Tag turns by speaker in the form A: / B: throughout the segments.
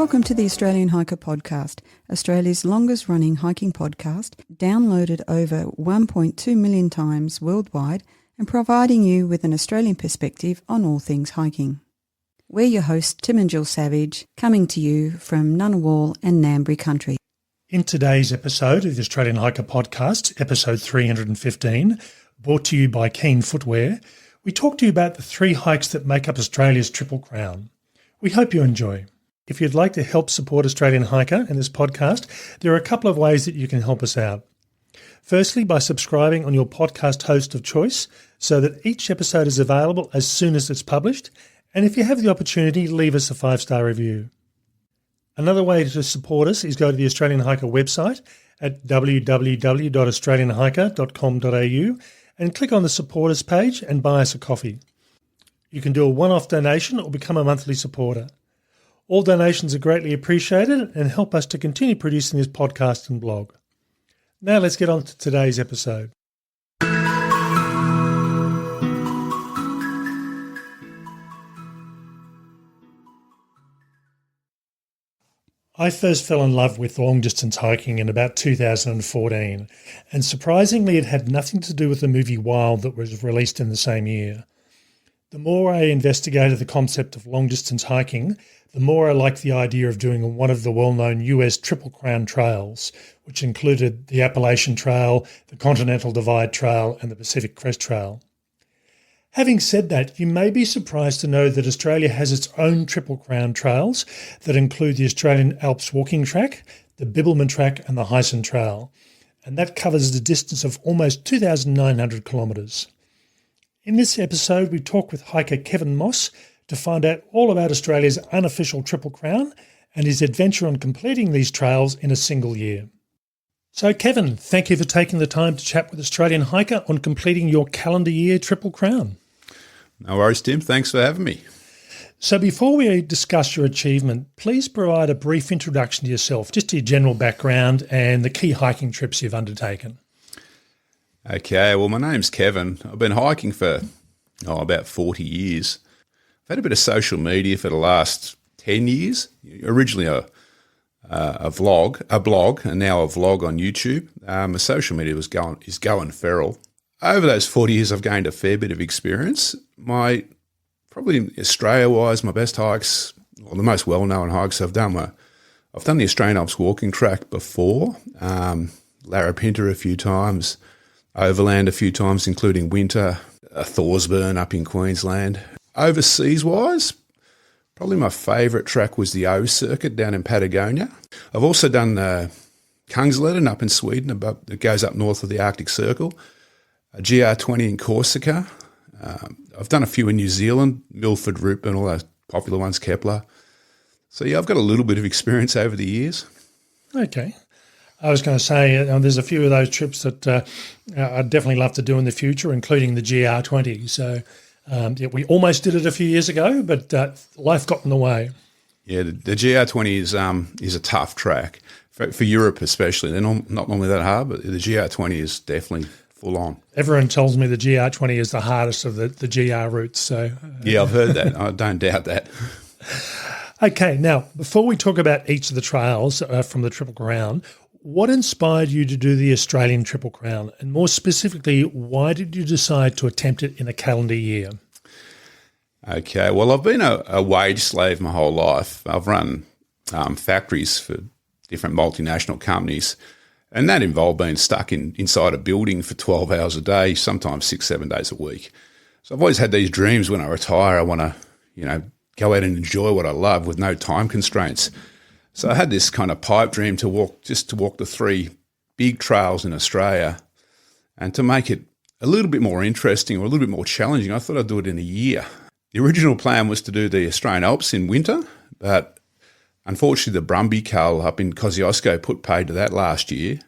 A: Welcome to the Australian Hiker podcast, Australia's longest running hiking podcast, downloaded over 1.2 million times worldwide and providing you with an Australian perspective on all things hiking. We're your hosts, Tim and Jill Savage, coming to you from Ngunnawal and Ngambri country.
B: In today's episode of the Australian Hiker podcast, episode 315, brought to you by Keen Footwear, we talk to you about the 3 hikes that make up Australia's Triple Crown. We hope you enjoy. If you'd like to help support Australian Hiker and this podcast, there are a couple of ways that you can help us out. Firstly, by subscribing on your podcast host of choice so that each episode is available as soon as it's published. And if you have the opportunity, leave us a 5-star review. Another way to support us is go to the Australian Hiker website at www.australianhiker.com.au and click on the supporters page and buy us a coffee. You can do a one-off donation or become a monthly supporter. All donations are greatly appreciated and help us to continue producing this podcast and blog. Now let's get on to today's episode. I first fell in love with long-distance hiking in about 2014, and surprisingly it had nothing to do with the movie Wild that was released in the same year. The more I investigated the concept of long-distance hiking, the more I liked the idea of doing one of the well-known US Triple Crown trails, which included the Appalachian Trail, the Continental Divide Trail, and the Pacific Crest Trail. Having said that, you may be surprised to know that Australia has its own Triple Crown trails that include the Australian Alps Walking Track, the Bibbulmun Track, and the Hyson Trail, and that covers the distance of almost 2,900 kilometres. In this episode, we talk with hiker Kevin Moss to find out all about Australia's unofficial Triple Crown and his adventure on completing these trails in a single year. So Kevin, thank you for taking the time to chat with Australian Hiker on completing your calendar year Triple Crown.
C: No worries, Tim. Thanks for having me.
B: So before we discuss your achievement, please provide a brief introduction to yourself, just your general background and the key hiking trips you've undertaken.
C: Okay, well, my name's Kevin. I've been hiking for about 40 years. I've had a bit of social media for the last 10 years. Originally a blog, and now a vlog on YouTube. My social media is going feral. Over those 40 years, I've gained a fair bit of experience. Probably Australia-wise, my best hikes, or the most well-known hikes I've done the Australian Alps Walking Track before, Larapinta a few times, Overland a few times, including winter, Thorsburn up in Queensland. Overseas-wise, probably my favourite track was the O Circuit down in Patagonia. I've also done Kungsleden up in Sweden, it goes up north of the Arctic Circle, a GR20 in Corsica. I've done a few in New Zealand, Milford, Rupert, all those popular ones, Kepler. So yeah, I've got a little bit of experience over the years.
B: Okay. I was going to say there's a few of those trips that I'd definitely love to do in the future, including the GR20. So we almost did it a few years ago, but life got in the way.
C: Yeah, the GR20 is a tough track for Europe especially. They're not normally that hard, but the GR20 is definitely full on.
B: Everyone tells me the GR20 is the hardest of the GR routes. So
C: yeah, I've heard that. I don't doubt that.
B: Okay, now before we talk about each of the trails from the Triple Crown, what inspired you to do the Australian Triple Crown? And more specifically, why did you decide to attempt it in a calendar year?
C: Okay, well, I've been a wage slave my whole life. I've run factories for different multinational companies, and that involved being stuck inside a building for 12 hours a day, sometimes 6-7 days a week. So I've always had these dreams when I retire. I want to, go out and enjoy what I love with no time constraints. So I had this kind of pipe dream to walk the 3 big trails in Australia, and to make it a little bit more interesting or a little bit more challenging, I thought I'd do it in a year. The original plan was to do the Australian Alps in winter, but unfortunately the Brumby Cull up in Kosciuszko put paid to that last year,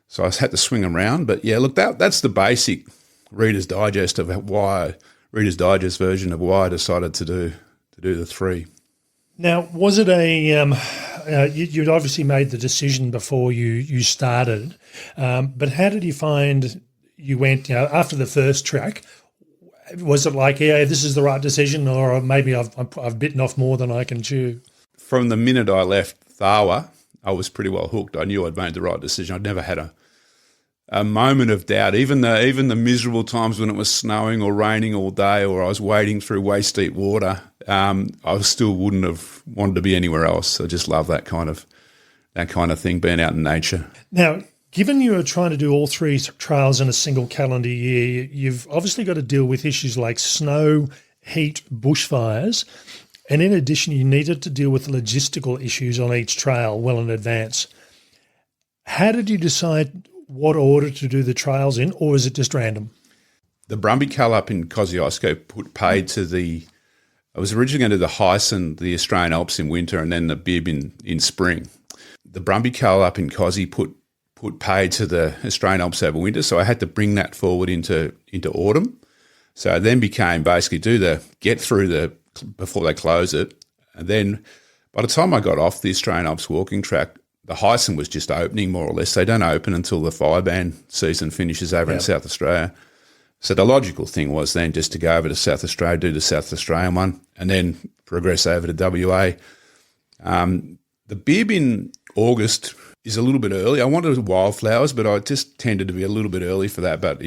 C: so I had to swing around. But yeah, look, that's the basic Reader's Digest version of why I decided to do the 3.
B: Now, was it you'd obviously made the decision before you started, but how did you find you went, after the first track? Was it like, yeah, this is the right decision, or maybe I've bitten off more than I can chew?
C: from the minute I left Tharwa, I was pretty well hooked. I knew I'd made the right decision. I'd never had a moment of doubt. Even the miserable times when it was snowing or raining all day, or I was wading through waist deep water, I still wouldn't have wanted to be anywhere else. I just love that kind of thing, being out in nature.
B: Now, given you are trying to do all three trails in a single calendar year, you've obviously got to deal with issues like snow, heat, bushfires, and in addition, you needed to deal with the logistical issues on each trail well in advance. How did you decide what order to do the trails in, or is it just random?
C: The Brumby Cull up in Kosciuszko paid to I was originally going to do the Hyson, the Australian Alps in winter, and then the Bib in spring. The Brumby Cull up in Kosci put paid to the Australian Alps over winter, so I had to bring that forward into autumn. So I then became basically get through before they close it, and then by the time I got off the Australian Alps walking track, the Hyson was just opening more or less. They don't open until the fireband season finishes over in South Australia. So the logical thing was then just to go over to South Australia, do the South Australian one, and then progress over to WA. The Bib in August is a little bit early. I wanted wildflowers, but I just tended to be a little bit early for that. But,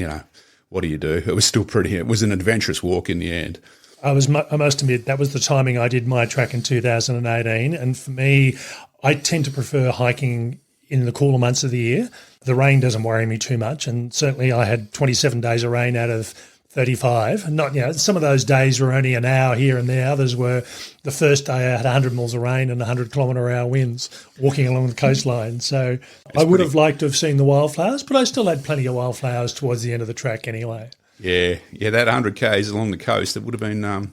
C: what do you do? It was still it was an adventurous walk in the end.
B: I must admit, that was the timing I did my track in 2018. And for me, I tend to prefer hiking in the cooler months of the year. The rain doesn't worry me too much. And certainly I had 27 days of rain out of 35. Some of those days were only an hour here and there. Others were, the first day I had 100 mils of rain and 100 kilometre-hour winds walking along the coastline. So I would have liked to have seen the wildflowers, but I still had plenty of wildflowers towards the end of the track anyway.
C: Yeah, that 100 Ks along the coast, it would have been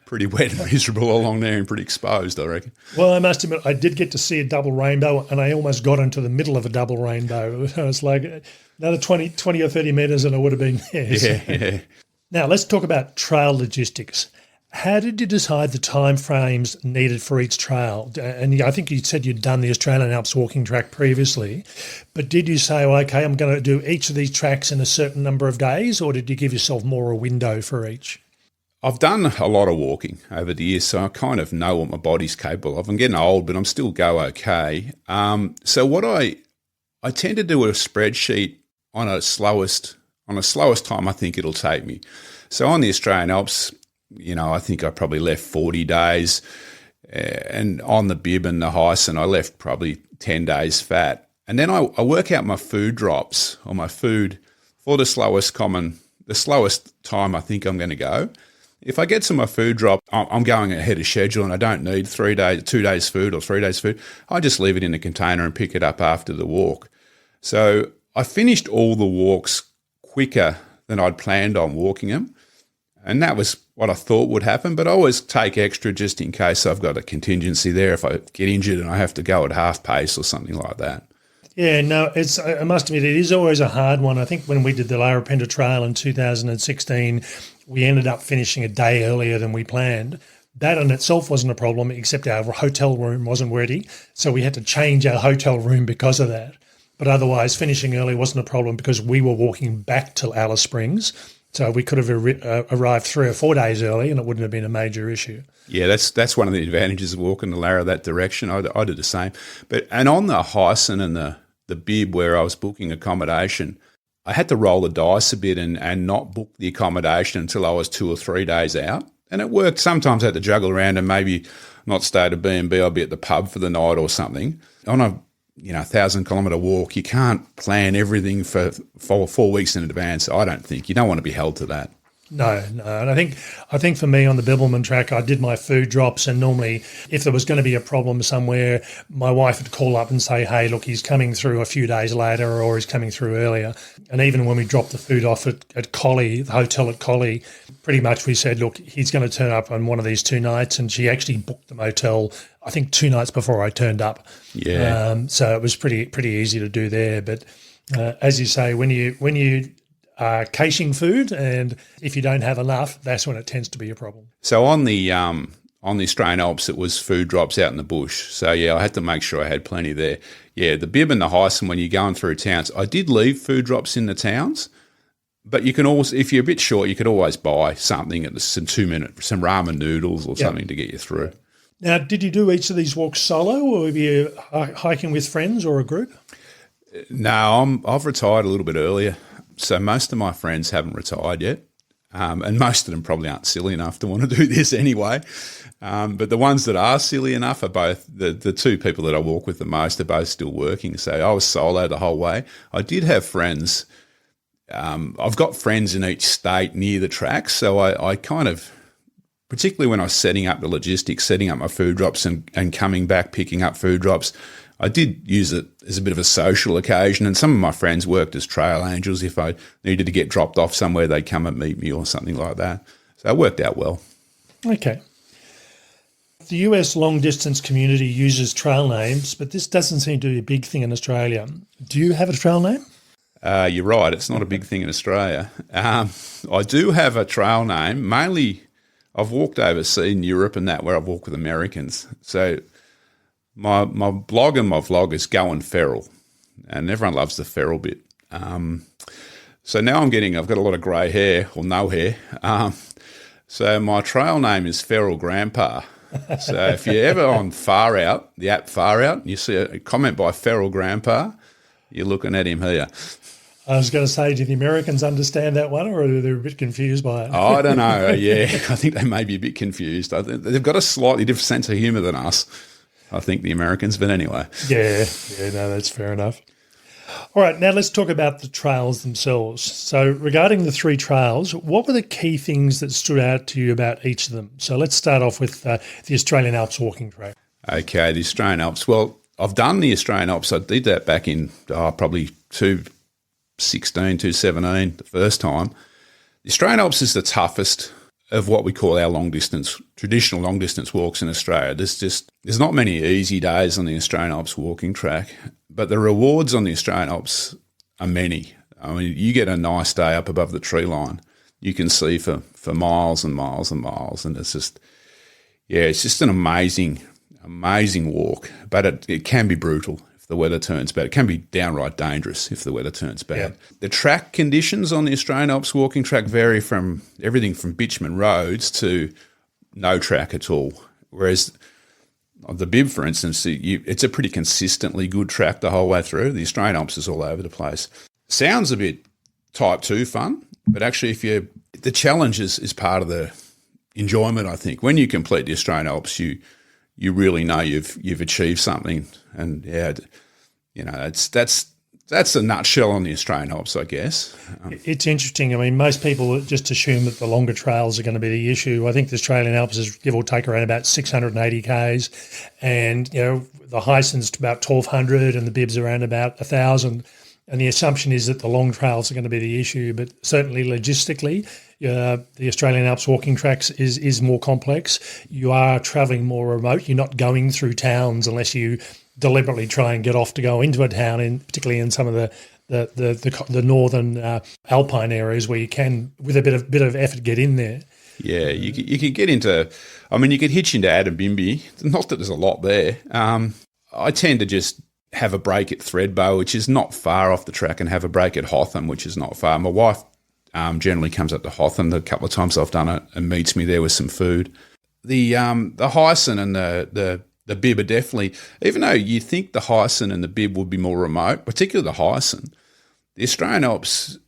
C: pretty wet and miserable along there and pretty exposed, I reckon.
B: Well, I must admit, I did get to see a double rainbow, and I almost got into the middle of a double rainbow. It was like another 20 or 30 metres and I would have been there.
C: Yeah.
B: Now, let's talk about trail logistics. How did you decide the time frames needed for each trail? And I think you said you'd done the Australian Alps walking track previously, but did you say, okay, I'm going to do each of these tracks in a certain number of days, or did you give yourself more a window for each?
C: I've done a lot of walking over the years, so I kind of know what my body's capable of. I'm getting old, but I'm still go okay. So what I tend to do a spreadsheet on a slowest time I think it'll take me. So on the Australian Alps, I think I probably left 40 days, and on the Bib and the Hyson, I left probably 10 days fat. And then I work out my food drops or my food for the slowest time I think I'm going to go. If I get to my food drop, I'm going ahead of schedule and I don't need 2 days food or 3 days food. I just leave it in a container and pick it up after the walk. So I finished all the walks quicker than I'd planned on walking them. And that was what I thought would happen, but I always take extra just in case I've got a contingency there if I get injured and I have to go at half pace or something like that.
B: Yeah, no, I must admit, it is always a hard one. I think when we did the Larapinta Trail in 2016, we ended up finishing a day earlier than we planned. That in itself wasn't a problem, except our hotel room wasn't ready, so we had to change our hotel room because of that. But otherwise, finishing early wasn't a problem because we were walking back to Alice Springs, so we could have arrived 3 or 4 days early and it wouldn't have been a major issue.
C: Yeah, that's one of the advantages of walking the Lara that direction. I did the same. And on the Hyson and the Bib where I was booking accommodation, I had to roll the dice a bit and not book the accommodation until I was 2 or 3 days out. And it worked. Sometimes I had to juggle around and maybe not stay at a B&B. I'll be at the pub for the night or something. On a 1,000-kilometre walk, you can't plan everything for 4 weeks in advance. I don't think. You don't want to be held to that.
B: No. And I think for me on the Bibbulmun track, I did my food drops, and normally if there was going to be a problem somewhere, my wife would call up and say, hey, look, he's coming through a few days later or he's coming through earlier. And even when we dropped the food off at Collie, the hotel at Collie, pretty much we said, look, he's going to turn up on one of these 2 nights, and she actually booked the motel, I think 2 nights before I turned up.
C: Yeah.
B: So it was pretty easy to do there. But as you say, when you caching food, and if you don't have enough, that's when it tends to be a problem.
C: So on the Australian Alps, it was food drops out in the bush. So yeah, I had to make sure I had plenty there. Yeah, the Bib and the Hyson, when you're going through towns, I did leave food drops in the towns, but you can always, if you're a bit short, you could always buy something at some 2 minutes, some ramen noodles or something to get you through.
B: Now, did you do each of these walks solo, or were you hiking with friends or a group?
C: No, I've retired a little bit earlier, so most of my friends haven't retired yet, and most of them probably aren't silly enough to want to do this anyway. But the ones that are silly enough are both the two people that I walk with the most are both still working. So I was solo the whole way. I did have friends. I've got friends in each state near the tracks, so I kind of, particularly when I was setting up the logistics, setting up my food drops and coming back, picking up food drops, I did use it as a bit of a social occasion, and some of my friends worked as trail angels. If I needed to get dropped off somewhere, they'd come and meet me or something like that. So it worked out well.
B: Okay. The US long-distance community uses trail names, but this doesn't seem to be a big thing in Australia. Do you have a trail name?
C: You're right. It's not a big thing in Australia. I do have a trail name. Mainly, I've walked overseas in Europe and that, where I've walked with Americans. So my blog and my vlog is Going Feral, and everyone loves the feral bit. So now I've got a lot of grey hair, or no hair. So my trail name is Feral Grandpa. So if you're ever on Far Out, the app Far Out, and you see a comment by Feral Grandpa, you're looking at him here.
B: I was going to say, do the Americans understand that one, or are they a bit confused by it?
C: I don't know. Yeah, I think they may be a bit confused. I think they've got a slightly different sense of humour than us, I think, the Americans. But anyway.
B: Yeah, no, that's fair enough. All right, now let's talk about the trails themselves. So regarding the 3 trails, what were the key things that stood out to you about each of them? So let's start off with the Australian Alps walking track.
C: Okay, the Australian Alps. Well, I've done the Australian Alps. I did that back in probably 2016, 2017, the first time. The Australian Alps is the toughest of what we call our traditional long distance walks in Australia. There's not many easy days on the Australian Alps walking track, but the rewards on the Australian Alps are many. I mean, you get a nice day up above the tree line. You can see for miles and miles and miles, and it's just an amazing walk. But it can be brutal if the weather turns bad. It can be downright dangerous if the weather turns bad. Yeah. The track conditions on the Australian Alps walking track vary from everything from bitumen roads to no track at all. Whereas the Bib, for instance, it's a pretty consistently good track the whole way through. The Australian Alps is all over the place. Sounds a bit type 2 fun, but actually the challenge is part of the enjoyment, I think. When you complete the Australian Alps, you really know you've achieved something, and that's a nutshell on the Australian Alps, I guess.
B: It's interesting. I mean, most people just assume that the longer trails are going to be the issue. I think the Australian Alps is give or take around about 680 k's, and the Heison's about 1,200, and the Bib's around about 1,000. And the assumption is that the long trails are going to be the issue, but certainly logistically, the Australian Alps walking tracks is more complex. You are travelling more remote. You're not going through towns unless you deliberately try and get off to go into a town, particularly in some of the northern alpine areas where you can, with a bit of effort, get in there.
C: Yeah, you could get into. I mean, you could hitch into Adabimbi. Not that there's a lot there. I tend to just have a break at Thredbo, which is not far off the track, and have a break at Hotham, which is not far. My wife generally comes up to Hotham the couple of times I've done it and meets me there with some food. The Hyson and the Bib are definitely, even though you think the Hyson and the Bib would be more remote, particularly the Hyson, the Australian Alps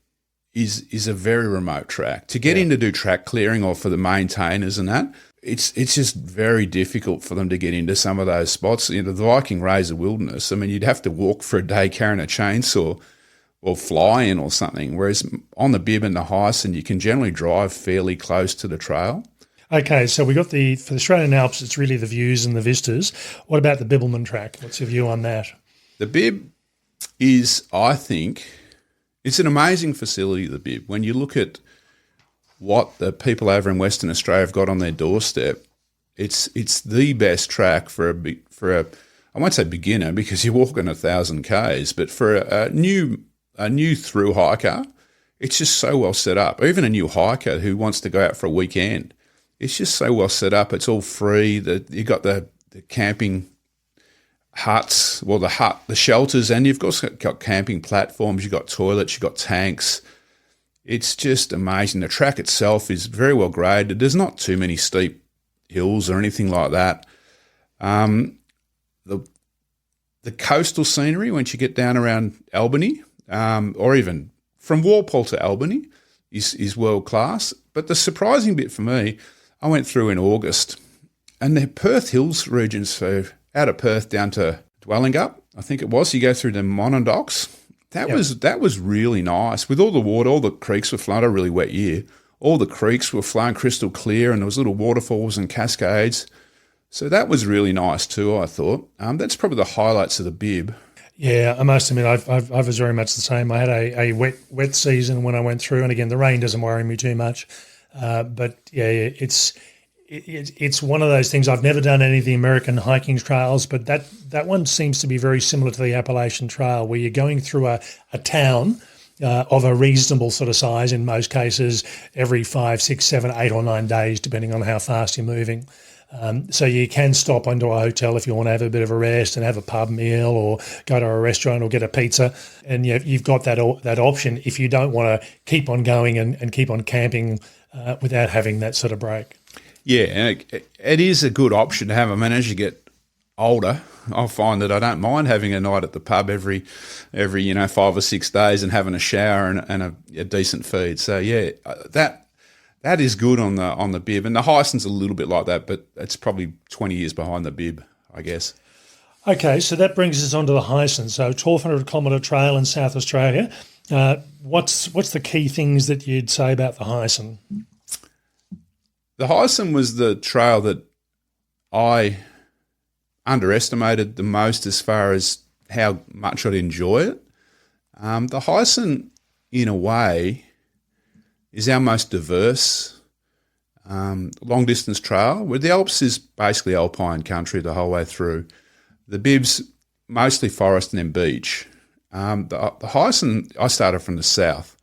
C: is a very remote track. To get in to do track clearing or for the maintainers and that, it's just very difficult for them to get into some of those spots. The Viking Razor Wilderness, I mean, you'd have to walk for a day carrying a chainsaw or fly in or something, whereas on the Bib and the Hyson, you can generally drive fairly close to the trail.
B: Okay, so we got for the Australian Alps, it's really the views and the vistas. What about the Bibbulmun track? What's your view on that?
C: The Bib is, I think, it's an amazing facility, the Bib. When you look at what the people over in Western Australia have got on their doorstep, it's the best track for a I won't say beginner because you're walking 1,000 k's, but for a new through hiker, it's just so well set up. Even a new hiker who wants to go out for a weekend, it's just so well set up. It's all free. You got the camping huts, the shelters, and you've got camping platforms. You've got toilets. You've got tanks. It's just amazing. The track itself is very well graded. There's not too many steep hills or anything like that. The coastal scenery once you get down around Albany, or even from Walpole to Albany, is world class. But the surprising bit for me, I went through in August, and the Perth Hills region, so out of Perth down to Dwellingup, I think it was. You go through the Monondocs. That was really nice. With all the water, all the creeks were flowing. A really wet year. All the creeks were flowing crystal clear, and there was little waterfalls and cascades. So that was really nice too, I thought. That's probably the highlights of the Bib.
B: Yeah, I must admit, I was very much the same. I had a wet season when I went through, and again, the rain doesn't worry me too much. But yeah, it's one of those things. I've never done any of the American hiking trails, but that one seems to be very similar to the Appalachian Trail, where you're going through a town of a reasonable sort of size in most cases every 5, 6, 7, 8 or 9 days, depending on how fast you're moving. So you can stop into a hotel if you want to have a bit of a rest and have a pub meal, or go to a restaurant or get a pizza. And you've got that option if you don't want to keep on going and keep on camping without having that sort of break.
C: Yeah, and it is a good option to have. I mean, as you get older, I find that I don't mind having a night at the pub every 5 or 6 days and having a shower and a decent feed. So yeah, that is good on the Bib, and the Hyson's a little bit like that, but it's probably 20 years behind the Bib, I guess.
B: Okay, so that brings us on to the Hyson. So 1,200 kilometre trail in South Australia. What's the key things that you'd say about the Hyson?
C: The Hyson was the trail that I underestimated the most as far as how much I'd enjoy it. The Hyson, in a way, is our most diverse long-distance trail, where the Alps is basically alpine country the whole way through. The Bib's mostly forest and then beach. The Hyson, I started from the south.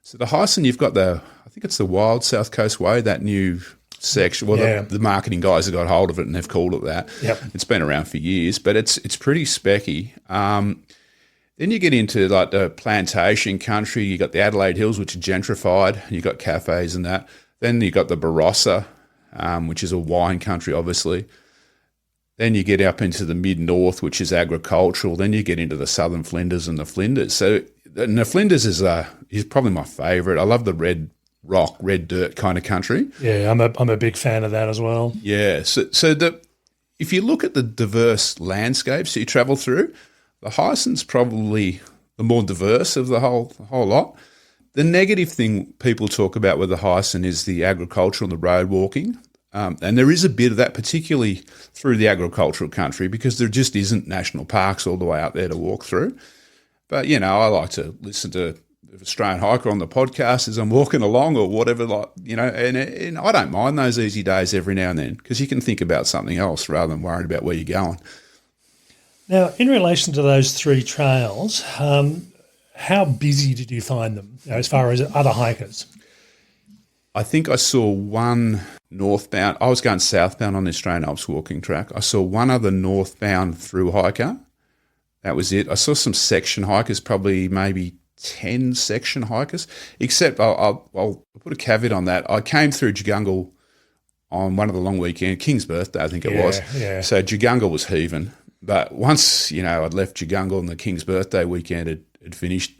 C: So the Hyson, you've got I think it's the Wild South Coast Way, that new section. Well, the marketing guys have got hold of it and they've called it that.
B: Yep.
C: It's been around for years, but it's pretty specky. Then you get into like the plantation country. You got the Adelaide Hills, which are gentrified. You got cafes and that. Then you got the Barossa, which is a wine country, obviously. Then you get up into the mid-north, which is agricultural. Then you get into the southern Flinders and the Flinders. So and the Flinders is probably my favourite. I love the red rock, red dirt kind of country.
B: Yeah, I'm a big fan of that as well.
C: Yeah. So if you look at the diverse landscapes that you travel through, the Hyson's probably the more diverse of the whole lot. The negative thing people talk about with the Hyson is the agricultural and the road walking. And there is a bit of that, particularly through the agricultural country, because there just isn't national parks all the way out there to walk through. But, I like to listen to Australian Hiker on the podcast as I'm walking along or whatever, and I don't mind those easy days every now and then, because you can think about something else rather than worrying about where you're going.
B: Now, in relation to those 3 trails, how busy did you find them as far as other hikers?
C: I think I saw one northbound. I was going southbound on the Australian Alps walking track. I saw one other northbound through hiker. That was it. I saw some section hikers, probably maybe 10 section hikers, except I'll put a caveat on that. I came through Jagungal on one of the long weekend, King's birthday, I think it was. Yeah. So Jagungal was heaving. But once, I'd left Jagungal and the King's birthday weekend had finished,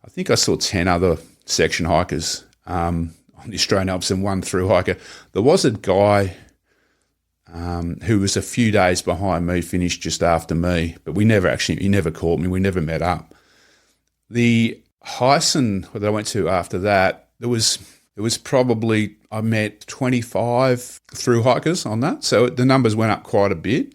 C: I think I saw 10 other section hikers on the Australian Alps and one through hiker. There was a guy who was a few days behind me, finished just after me, but he never caught me. We never met up. The Hyson that I went to after that, there was probably, I met 25 through hikers on that. So the numbers went up quite a bit.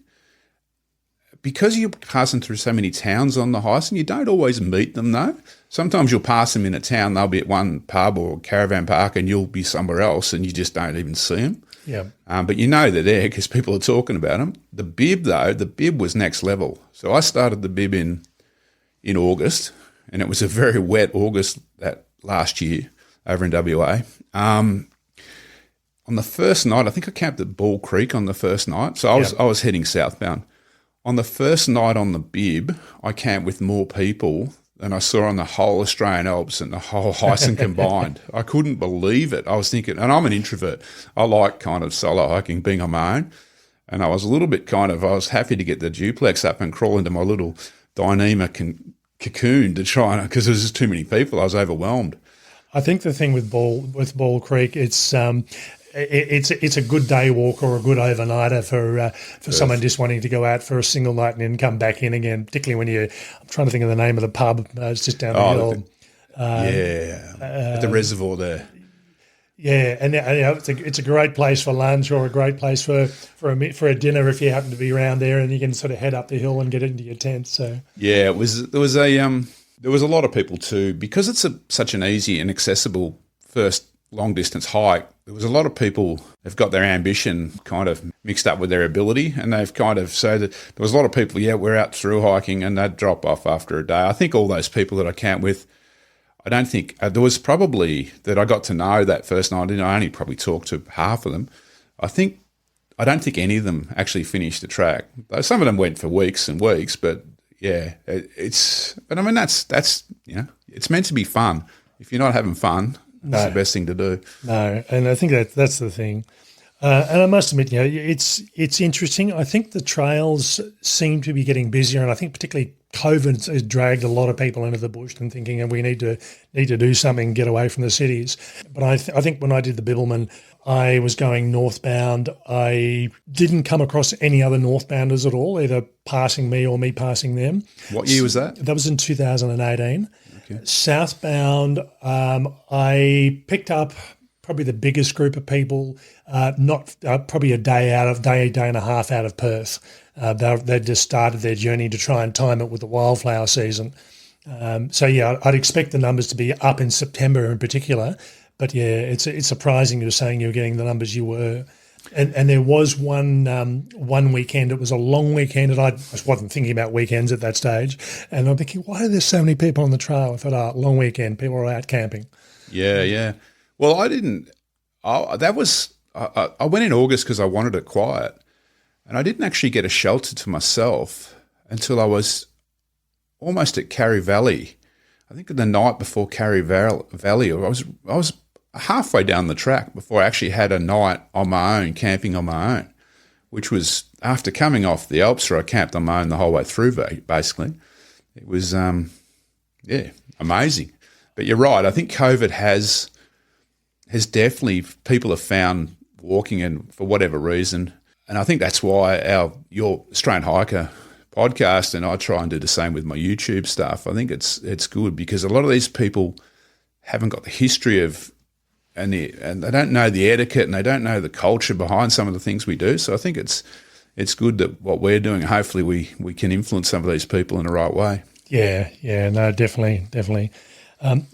C: Because you're passing through so many towns on the Hyson, you don't always meet them though. Sometimes you'll pass them in a town, they'll be at one pub or caravan park and you'll be somewhere else and you just don't even see them.
B: Yeah.
C: But they're there because people are talking about them. The Bib though, the Bib was next level. So I started the Bib in August, and it was a very wet August that last year over in WA. On the first night, I think I camped at Ball Creek on the first night. So I was heading southbound. On the first night on the Bib, I camped with more people than I saw on the whole Australian Alps and the whole Hyson combined. I couldn't believe it. I was thinking, and I'm an introvert. I like kind of solo hiking, being on my own. And I was a little bit I was happy to get the duplex up and crawl into my little Dyneema cocoon to try, because there was just too many people. I was overwhelmed.
B: I think the thing with Ball Creek, it's a good day walk or a good overnighter for someone just wanting to go out for a single night and then come back in again. Particularly when I'm trying to think of the name of the pub. It's just down the hill.
C: At the reservoir there.
B: Yeah, and it's a great place for lunch or a great place for a dinner if you happen to be around there, and you can sort of head up the hill and get into your tent. So
C: yeah, there was a lot of people too, because it's such an easy and accessible first long distance hike. There was a lot of people have got their ambition kind of mixed up with their ability, and they've kind of so that there was a lot of people. Yeah, we're out through hiking, and they'd drop off after a day. I think all those people that I camp with, I don't think there was probably that I got to know that first night. I only probably talked to half of them. I don't think any of them actually finished the track. Some of them went for weeks and weeks, but yeah, but I mean that's it's meant to be fun. If you're not having fun, that's the best thing to do.
B: No, and I think that's the thing. And I must admit, it's interesting. I think the trails seem to be getting busier, and I think particularly COVID has dragged a lot of people into the bush and thinking, and we need to do something, get away from the cities. But I think when I did the Bibbulmun, I was going northbound. I didn't come across any other northbounders at all, either passing me or me passing them.
C: What year was that?
B: That was in 2018.
C: Okay.
B: Southbound, I picked up probably the biggest group of people, probably a day and a half out of Perth. They'd just started their journey to try and time it with the wildflower season. I'd expect the numbers to be up in September in particular. But yeah, it's surprising you're saying you're getting the numbers you were. And there was one weekend, it was a long weekend, and I wasn't thinking about weekends at that stage. And I'm thinking, why are there so many people on the trail? I thought, long weekend, people are out camping.
C: Yeah. Well, I didn't. I went in August because I wanted it quiet, and I didn't actually get a shelter to myself until I was almost at Carry Valley. I think the night before Carry Valley, I was halfway down the track before I actually had a night on my own, camping on my own, which was after coming off the Alps, where I camped on my own the whole way through. Basically, it was amazing. But you're right. I think COVID has definitely, people have found walking, and for whatever reason, and I think that's why your Australian Hiker podcast, and I try and do the same with my YouTube stuff. I think it's good because a lot of these people haven't got the history of, and they don't know the etiquette, and they don't know the culture behind some of the things we do. So I think it's good that what we're doing, hopefully we can influence some of these people in the right way.
B: Yeah, no, definitely.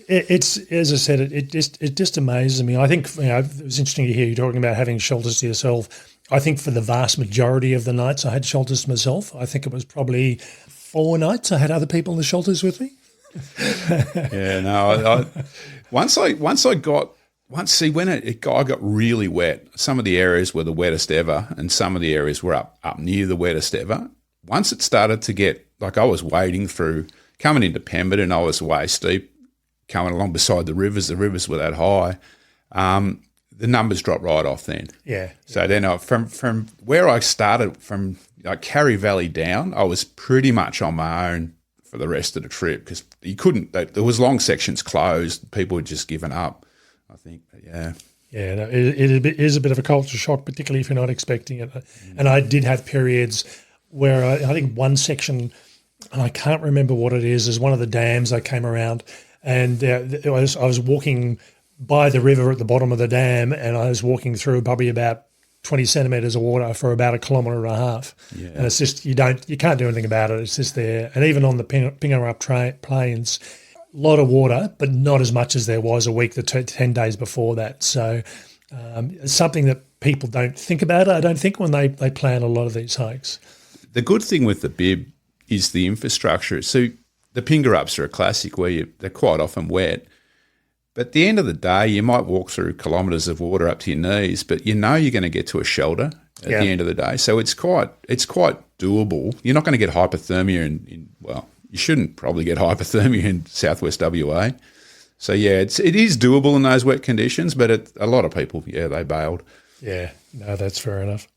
B: It's, as I said, it just amazes me. I think it was interesting to hear you talking about having shelters to yourself. I think for the vast majority of the nights I had shelters to myself. I think it was probably 4 nights I had other people in the shelters with me.
C: Yeah, no. Once I got when it got really wet, some of the areas were the wettest ever, and some of the areas were up near the wettest ever. Once it started to get, like, I was wading through, coming into Pemberton, I was way steep, coming along beside the rivers were that high. The numbers dropped right off then.
B: Yeah.
C: So then from where I started, from Carry Valley down, I was pretty much on my own for the rest of the trip, because you couldn't, there was long sections closed. People had just given up, I think. But yeah.
B: Yeah, no, it is a bit of a culture shock, particularly if you're not expecting it. And I did have periods where I think one section, and I can't remember what it is one of the dams I came around, and I was walking by the river at the bottom of the dam, and I was walking through probably about 20 centimetres of water for about 1.5 kilometres. Yeah. And it's just, you can't do anything about it. It's just there. And even on the Pingarup Plains, a lot of water, but not as much as there was a week, 10 days before that. So it's something that people don't think about, I don't think, when they plan a lot of these hikes.
C: The good thing with the Bib is the infrastructure. So the Pingarups are a classic where they're quite often wet. But at the end of the day, you might walk through kilometres of water up to your knees, but you're going to get to a shelter at the end of the day. So it's quite doable. You're not going to get hypothermia you shouldn't probably get hypothermia in southwest WA. So yeah, it is doable in those wet conditions, but a lot of people, they bailed.
B: Yeah, no, that's fair enough.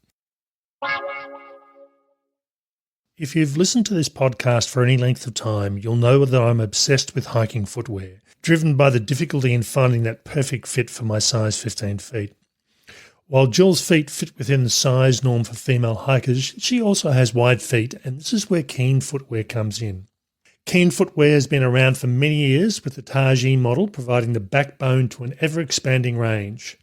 B: If you've listened to this podcast for any length of time, you'll know that I'm obsessed with hiking footwear, driven by the difficulty in finding that perfect fit for my size 15 feet. While Jill's feet fit within the size norm for female hikers, she also has wide feet, and this is where Keen footwear comes in. Keen footwear has been around for many years, with the Taji model providing the backbone to an ever-expanding range.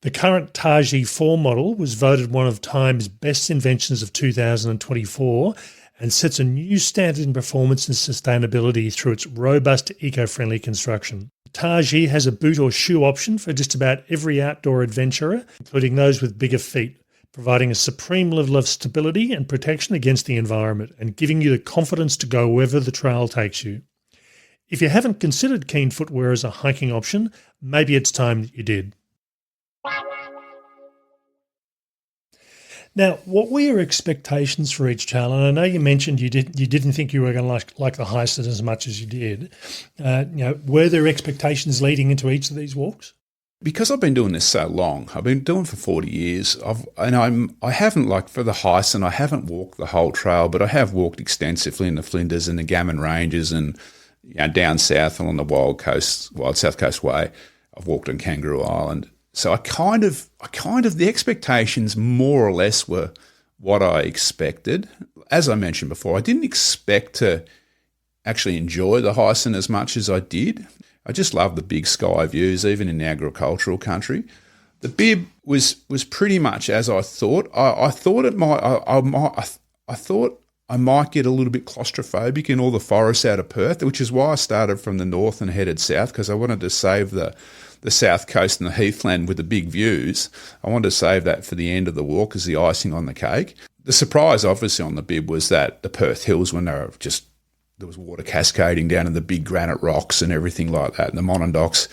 B: The current Taji 4 model was voted one of Time's best inventions of 2024 and sets a new standard in performance and sustainability through its robust, eco-friendly construction. Taji has a boot or shoe option for just about every outdoor adventurer, including those with bigger feet, providing a supreme level of stability and protection against the environment and giving you the confidence to go wherever the trail takes you. If you haven't considered Keen footwear as a hiking option, maybe it's time that you did. Now, what were your expectations for each trail? And I know you mentioned you didn't think you were going to like the Heisen as much as you did. Were there expectations leading into each of these walks?
C: Because I've been doing this so long, I've been doing it for 40 years. I haven't, like for the Heisen, I haven't walked the whole trail, but I have walked extensively in the Flinders and the Gammon Ranges, and down south along the Wild South Coast Way. I've walked on Kangaroo Island. So I kind of the expectations more or less were what I expected. As I mentioned before, I didn't expect to actually enjoy the Heisen as much as I did. I just love the big sky views, even in agricultural country. The bib was pretty much as I thought. I thought it might. I thought I might get a little bit claustrophobic in all the forests out of Perth, which is why I started from the north and headed south, because I wanted to save the south coast and the heathland with the big views. I wanted to save that for the end of the walk as the icing on the cake. The surprise, obviously, on the bib was that the Perth Hills, when there was water cascading down in the big granite rocks and everything like that, and the Monadnocks,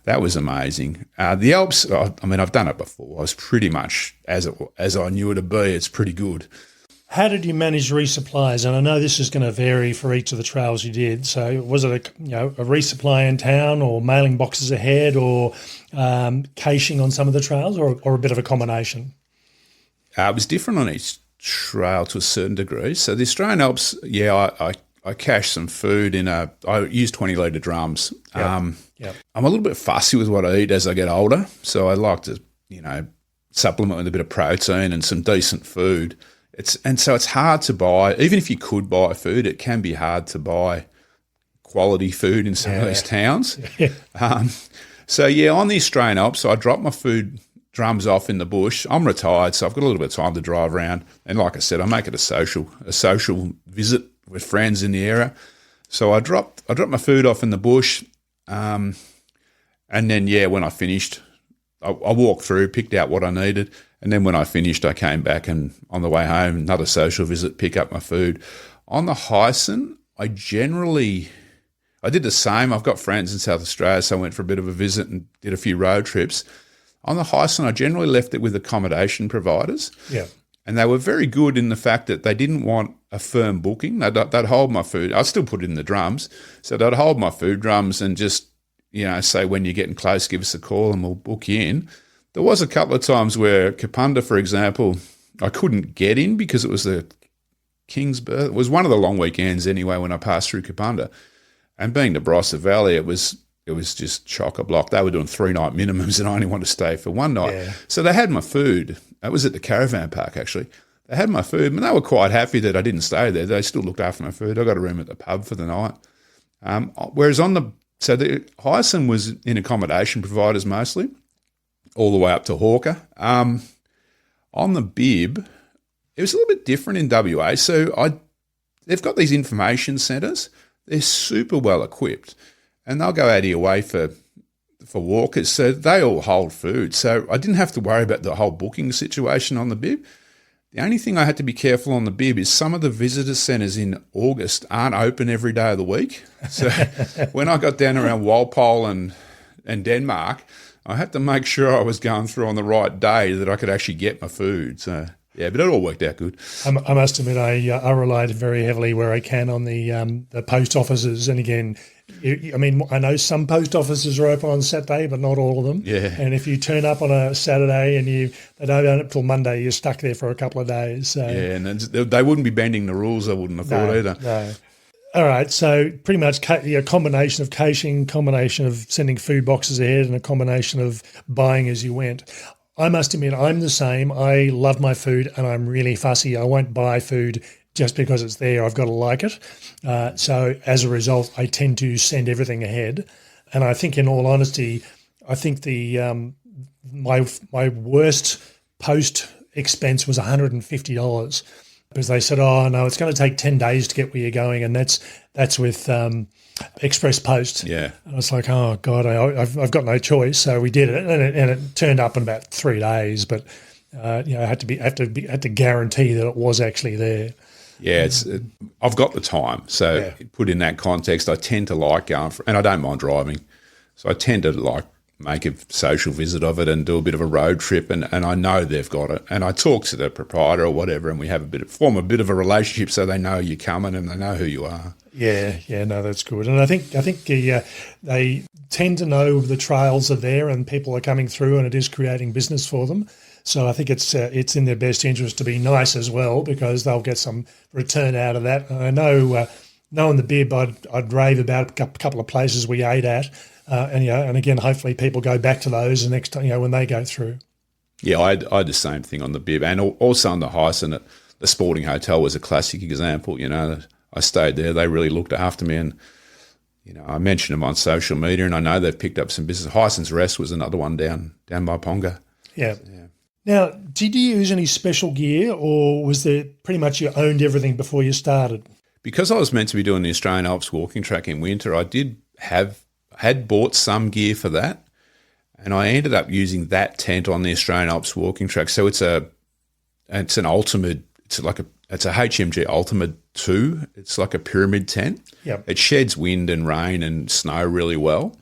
C: that was amazing. The Alps, I've done it before. I was pretty much as I knew it to be. It's pretty good.
B: How did you manage resupplies? And I know this is going to vary for each of the trails you did. So was it a resupply in town, or mailing boxes ahead, or caching on some of the trails, or a bit of a combination?
C: It was different on each trail to a certain degree. So the Australian Alps, I cached some food I use 20-litre drums.
B: Yep.
C: I'm a little bit fussy with what I eat as I get older. So I like to, supplement with a bit of protein and some decent food. So it's hard to buy. Even if you could buy food, it can be hard to buy quality food in some of these towns.
B: Yeah.
C: On the Australian Alps, I dropped my food drums off in the bush. I'm retired, so I've got a little bit of time to drive around. And like I said, I make it a social visit with friends in the area. So I dropped my food off in the bush, and then when I finished, I walked through, picked out what I needed. And then when I finished, I came back, and on the way home, another social visit, pick up my food. On the Heisen, I did the same. I've got friends in South Australia, so I went for a bit of a visit and did a few road trips. On the Heisen, I generally left it with accommodation providers.
B: Yeah.
C: And they were very good in the fact that they didn't want a firm booking. They'd hold my food. I'd still put it in the drums. So they'd hold my food drums and just, say, when you're getting close, give us a call and we'll book you in. There was a couple of times where Kapunda, for example, I couldn't get in because it was the King's birth. It was one of the long weekends anyway when I passed through Kapunda. And being the Barossa Valley, it was just chock-a-block. They were doing 3-night minimums and I only wanted to stay for one night. Yeah. So they had my food. That was at the caravan park, actually. They had my food, and they were quite happy that I didn't stay there. They still looked after my food. I got a room at the pub for the night. Whereas the Heisen was in accommodation providers mostly, all the way up to Hawker. On the bib, it was a little bit different in WA. So they've got these information centres. They're super well equipped, and they'll go out of your way for walkers. So they all hold food. So I didn't have to worry about the whole booking situation on the bib. The only thing I had to be careful on the bib is some of the visitor centres in August aren't open every day of the week. So when I got down around Walpole and Denmark, I had to make sure I was going through on the right day that I could actually get my food. So Yeah, but it all worked out good.
B: I must admit, I relied very heavily where I can on the post offices. And again, I know some post offices are open on Saturday, but not all of them.
C: Yeah.
B: And if you turn up on a Saturday and they don't open up till Monday, you're stuck there for a couple of days. So.
C: Yeah, and they wouldn't be bending the rules, I wouldn't have thought either.
B: No. All right, so pretty much a combination of caching, combination of sending food boxes ahead, and a combination of buying as you went. I must admit, I'm the same. I love my food and I'm really fussy. I won't buy food just because it's there. I've got to like it. So as a result, I tend to send everything ahead. And I think, in all honesty, I think my worst post expense was $150 because they said, "Oh no, it's going to take 10 days to get where you're going," and that's with Express Post.
C: Yeah,
B: and I was like, "Oh God, I've got no choice." So we did it, and it turned up in about 3 days. But I had to guarantee that it was actually there.
C: Yeah, I've got the time. So put in that context, I tend to like going and I don't mind driving. So I tend to like make a social visit of it and do a bit of a road trip, and I know they've got it. And I talk to the proprietor or whatever, and we have form a bit of a relationship so they know you're coming and they know who you are.
B: Yeah, no, that's good. And I think they tend to know the trails are there and people are coming through, and it is creating business for them. So I think it's in their best interest to be nice as well, because they'll get some return out of that. And I know, knowing the bib, I'd rave about a couple of places we ate at, and again, hopefully people go back to those the next time, when they go through.
C: Yeah, I had the same thing on the bib, and also on the Hyson at the Sporting Hotel was a classic example. I stayed there; they really looked after me, and I mentioned them on social media, and I know they've picked up some business. Hyson's Rest was another one down by Ponga.
B: Yeah. Now, did you use any special gear, or was there pretty much you owned everything before you started?
C: Because I was meant to be doing the Australian Alps walking track in winter, I had bought some gear for that, and I ended up using that tent on the Australian Alps walking track. So it's an ultimate. It's a HMG Ultimate 2. It's like a pyramid tent.
B: Yep.
C: It sheds wind and rain and snow really well.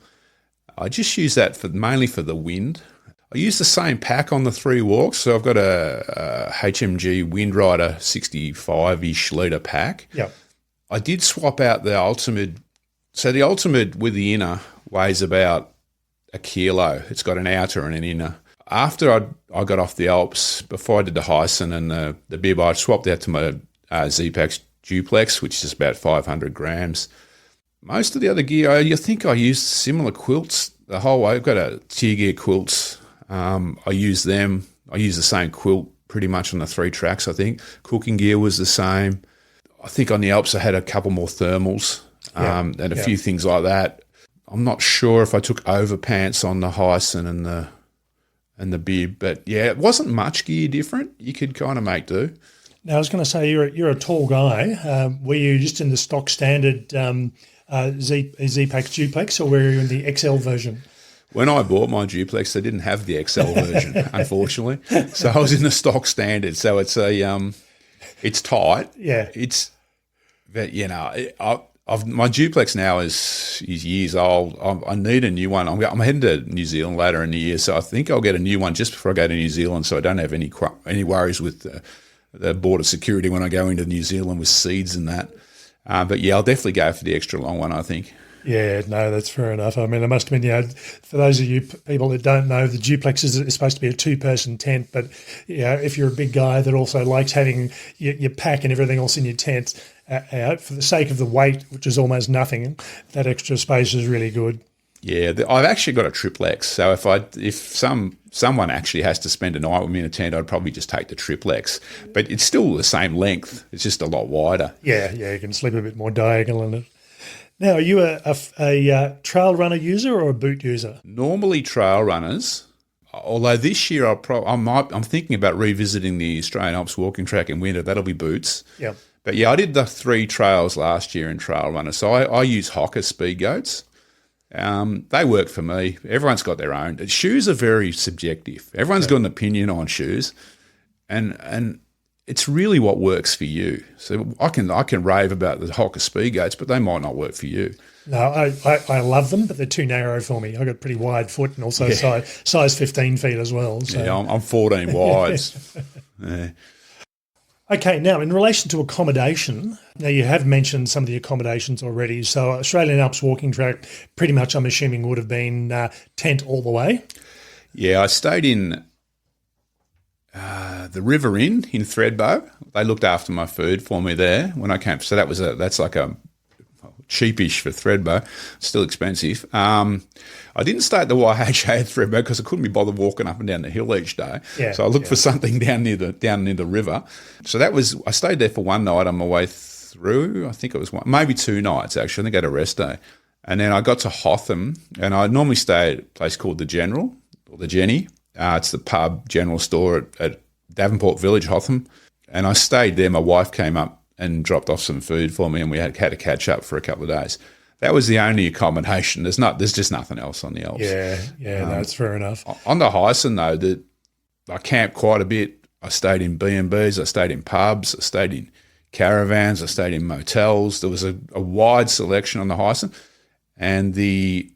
C: I just use that mainly for the wind. I use the same pack on the 3 walks. So I've got a HMG Windrider 65-ish litre pack.
B: Yep.
C: I did swap out the Ultimate. So the Ultimate with the inner weighs about 1 kilo. It's got an outer and an inner. After I got off the Alps, before I did the Hyson and the bib, I swapped out to my Z-Pax Duplex, which is about 500 grams. Most of the other gear, I think I used similar quilts the whole way. I've got a Tier Gear quilts. I use them. I use the same quilt pretty much on the 3 tracks, I think. Cooking gear was the same. I think on the Alps I had a couple more thermals and a few things like that. I'm not sure if I took overpants on the Hyson and the bib, but yeah, it wasn't much gear different. You could kind of make do.
B: Now, I was going to say, you're a tall guy. Were you just in the stock standard Z-Pax Duplex, or were you in the XL version?
C: When I bought my duplex, they didn't have the XL version, unfortunately. So I was in the stock standard. So it's it's tight.
B: Yeah.
C: My duplex now is years old. I need a new one. I'm heading to New Zealand later in the year, so I think I'll get a new one just before I go to New Zealand, so I don't have any worries with the border security when I go into New Zealand with seeds and that. But yeah, I'll definitely go for the extra long one, I think.
B: Yeah, no, that's fair enough. I mean, it must have been, for those of you people that don't know, the duplex is supposed to be a 2-person tent, but if you're a big guy that also likes having your pack and everything else in your tent, for the sake of the weight, which is almost nothing, that extra space is really good.
C: Yeah, I've actually got a triplex, so if someone actually has to spend a night with me in a tent, I'd probably just take the triplex. But it's still the same length; it's just a lot wider.
B: Yeah, you can sleep a bit more diagonal in it. Now, are you a trail runner user or a boot user?
C: Normally trail runners, although this year I'm thinking about revisiting the Australian Alps walking track in winter. That'll be boots.
B: Yeah.
C: But yeah, I did the 3 trails last year in trail runners. So I use Hoka speed goats. They work for me. Everyone's got their own. Shoes are very subjective. Everyone's got an opinion on shoes, and it's really what works for you. So I can rave about the Hoka speed goats, but they might not work for you.
B: No, I love them, but they're too narrow for me. I've got pretty wide foot and also size 15 feet as well. So.
C: Yeah, I'm 14 wides. Yeah.
B: Okay, now in relation to accommodation, now you have mentioned some of the accommodations already. So Australian Alps walking track, pretty much I'm assuming would have been tent all the way.
C: Yeah, I stayed in the River Inn in Thredbo. They looked after my food for me there when I came. So that's like a cheapish for Thredbo, still expensive. I didn't stay at the YHA at Thredbo because I couldn't be bothered walking up and down the hill each day.
B: Yeah,
C: so I looked for something down near the river. So I stayed there for one night on my way through. I think it was maybe 2 nights actually. I think I had a rest day. And then I got to Hotham, and I normally stay at a place called the General or the Jenny. It's the pub general store at Davenport Village, Hotham. And I stayed there. My wife came up and dropped off some food for me, and we had to catch up for a couple of days. That was the only accommodation. There's just nothing else on the Alps.
B: Yeah, that's fair enough.
C: On the Hyson, though, I camped quite a bit. I stayed in B&Bs, I stayed in pubs, I stayed in caravans, I stayed in motels. There was a wide selection on the Hyson, and the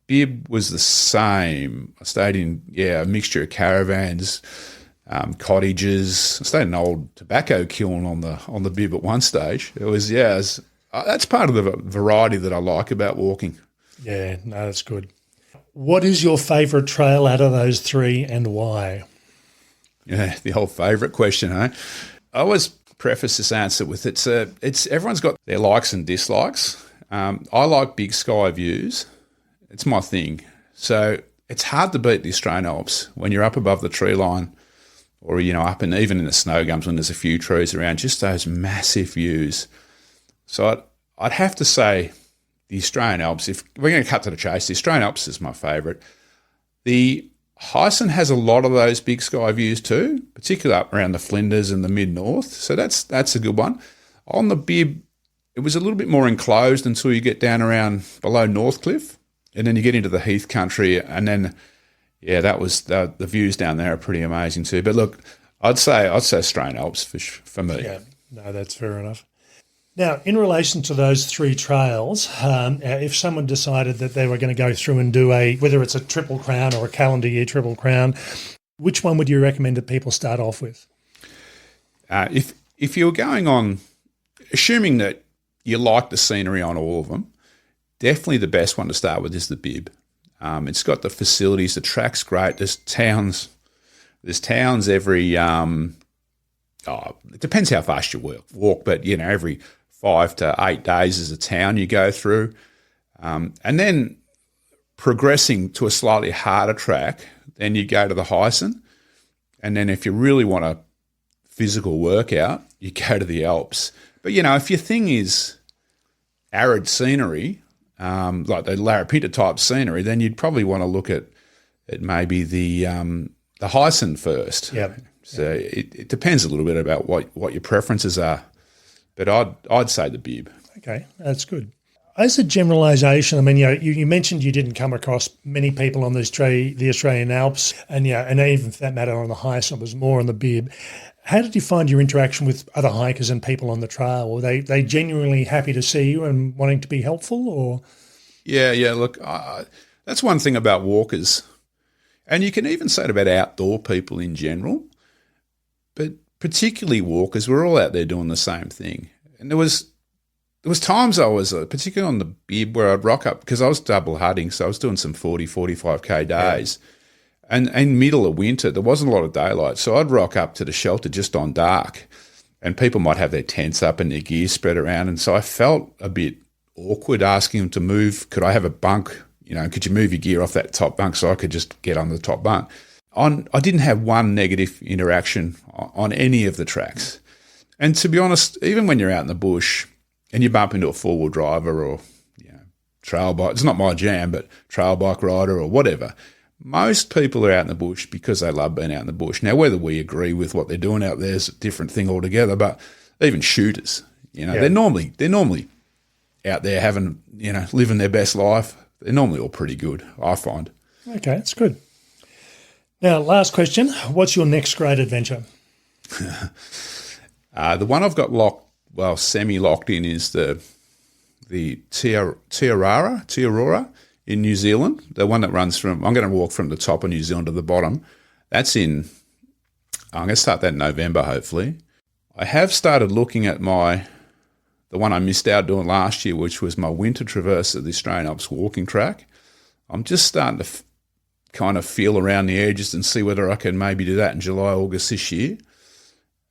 C: bib was the same. I stayed in, a mixture of caravans, cottages. I stayed in an old tobacco kiln on the bib at one stage. That's part of the variety that I like about walking.
B: Yeah, no, that's good. What is your favourite trail out of those 3 and why?
C: Yeah, the whole favourite question, eh? I always preface this answer with it's everyone's got their likes and dislikes. I like big sky views. It's my thing. So it's hard to beat the Australian Alps when you're up above the tree line, or up and even in the snow gums when there's a few trees around. Just those massive views. So I'd have to say the Australian Alps. If we're going to cut to the chase, the Australian Alps is my favourite. The Hyson has a lot of those big sky views too, particularly up around the Flinders and the mid-north. So that's a good one. On the bib, it was a little bit more enclosed until you get down around below Northcliffe, and then you get into the heath country, and then that was the views down there are pretty amazing too. But look, I'd say Australian Alps for me.
B: Yeah, no, that's fair enough. Now, in relation to those 3 trails, if someone decided that they were going to go through and do whether it's a Triple Crown or a calendar year Triple Crown, which one would you recommend that people start off with?
C: If you were going on, assuming that you like the scenery on all of them, definitely the best one to start with is the bib. It's got the facilities, the track's great. There's towns every. It depends how fast you walk, but every 5 to 8 days is a town you go through, and then progressing to a slightly harder track, then you go to the Hyson, and then if you really want a physical workout, you go to the Alps. But if your thing is arid scenery, like the Larapinta type scenery, then you'd probably want to look at maybe the Hyson first.
B: Yeah.
C: So it depends a little bit about what your preferences are, but I'd say the bib.
B: Okay, that's good. As a generalisation, I mean, you mentioned you didn't come across many people on the Australian Alps, and even for that matter on the Hyson, it was more on the bib. How did you find your interaction with other hikers and people on the trail? Were they genuinely happy to see you and wanting to be helpful, or? Yeah.
C: Look, that's one thing about walkers, and you can even say it about outdoor people in general. But particularly walkers, we're all out there doing the same thing. And there was times I was, particularly on the bib, where I'd rock up, because I was double hudding, so I was doing some 40, 45K days. Yeah. And in middle of winter, there wasn't a lot of daylight, so I'd rock up to the shelter just on dark, and people might have their tents up and their gear spread around. And so I felt a bit awkward asking them to move. Could I have a bunk? Could you move your gear off that top bunk so I could just get on the top bunk? I didn't have one negative interaction on any of the tracks. And to be honest, even when you're out in the bush and you bump into a four-wheel driver or trail bike, it's not my jam, but trail bike rider or whatever, most people are out in the bush because they love being out in the bush. Now, whether we agree with what they're doing out there is a different thing altogether, but even shooters, they're normally out there having, living their best life. They're normally all pretty good, I find.
B: Okay, that's good. Now, last question. What's your next great adventure?
C: The one I've got semi-locked in is the Tiarara in New Zealand, the one that runs I'm going to walk from the top of New Zealand to the bottom. I'm going to start that in November, hopefully. I have started looking at the one I missed out doing last year, which was my winter traverse of the Australian Alps walking track. I'm just starting to kind of feel around the edges and see whether I can maybe do that in July, August this year.